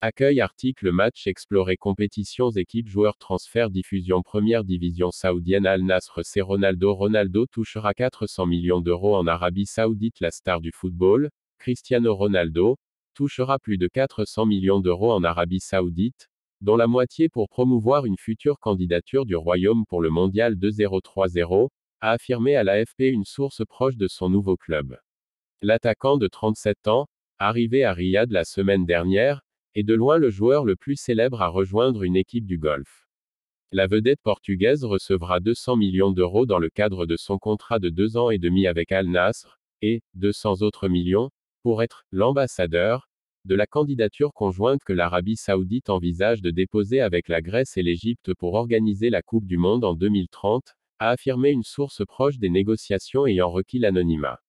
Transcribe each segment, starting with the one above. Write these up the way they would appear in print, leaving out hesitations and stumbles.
Accueil article match exploré compétitions équipes joueurs transfert diffusion première division saoudienne Al Nasr c'est Ronaldo touchera 400 millions d'euros en Arabie Saoudite la star du football, Cristiano Ronaldo, touchera plus de 400 millions d'euros en Arabie Saoudite, dont la moitié pour promouvoir une future candidature du Royaume pour le Mondial 2030, a affirmé à l'AFP une source proche de son nouveau club. L'attaquant de 37 ans, arrivé à Riyad la semaine dernière, est de loin le joueur le plus célèbre à rejoindre une équipe du Golfe. La vedette portugaise recevra 200 millions d'euros dans le cadre de son contrat de 2 ans et demi avec Al Nasr, et 200 autres millions, pour être l'ambassadeur de la candidature conjointe que l'Arabie Saoudite envisage de déposer avec la Grèce et l'Égypte pour organiser la Coupe du Monde en 2030, a affirmé une source proche des négociations ayant requis l'anonymat.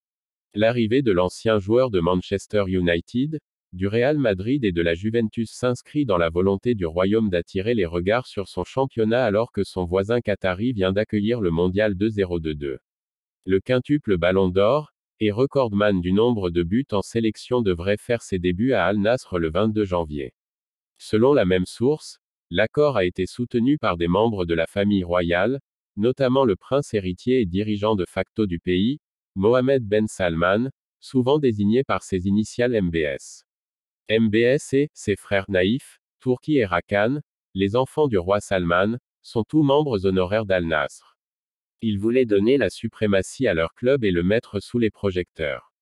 L'arrivée de l'ancien joueur de Manchester United, du Real Madrid et de la Juventus s'inscrit dans la volonté du Royaume d'attirer les regards sur son championnat alors que son voisin qatari vient d'accueillir le Mondial 2022. Le quintuple Ballon d'Or, et recordman du nombre de buts en sélection devrait faire ses débuts à Al Nasr le 22 janvier. Selon la même source, l'accord a été soutenu par des membres de la famille royale, notamment le prince héritier et dirigeant de facto du pays, Mohammed Ben Salman, souvent désigné par ses initiales MBS. MBS et ses frères Naïf, Turki et Rakan, les enfants du roi Salman, sont tous membres honoraires d'Al Nasr. Ils voulaient donner la suprématie à leur club et le mettre sous les projecteurs.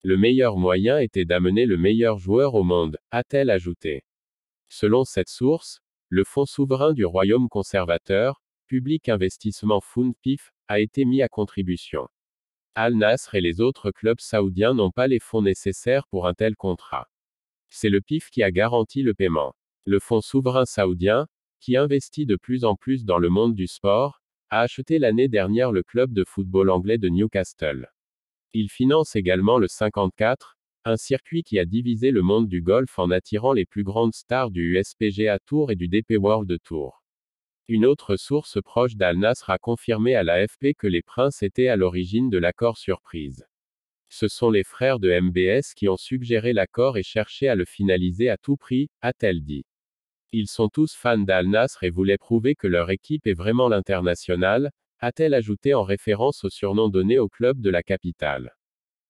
Le meilleur moyen était d'amener le meilleur joueur au monde, a-t-elle ajouté. Selon cette source, le fonds souverain du royaume conservateur, Public Investissement Fund PIF, a été mis à contribution. Al Nasr et les autres clubs saoudiens n'ont pas les fonds nécessaires pour un tel contrat. C'est le PIF qui a garanti le paiement. Le fonds souverain saoudien, qui investit de plus en plus dans le monde du sport, a acheté l'année dernière le club de football anglais de Newcastle. Il finance également le 54, un circuit qui a divisé le monde du golf en attirant les plus grandes stars du USPGA Tour et du DP World Tour. Une autre source proche d'Al Nasr a confirmé à l'AFP que les princes étaient à l'origine de l'accord surprise. Ce sont les frères de MBS qui ont suggéré l'accord et cherché à le finaliser à tout prix, a-t-elle dit. Ils sont tous fans d'Al Nasr et voulaient prouver que leur équipe est vraiment l'international, a-t-elle ajouté en référence au surnom donné au club de la capitale.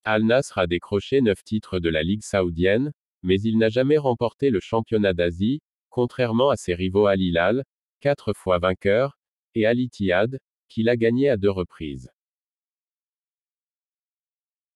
Al Nasr a décroché 9 titres de la Ligue saoudienne, mais il n'a jamais remporté le championnat d'Asie, contrairement à ses rivaux Al Hilal, 4 fois vainqueur, et Al Ittihad, qui l'a gagné à 2 reprises.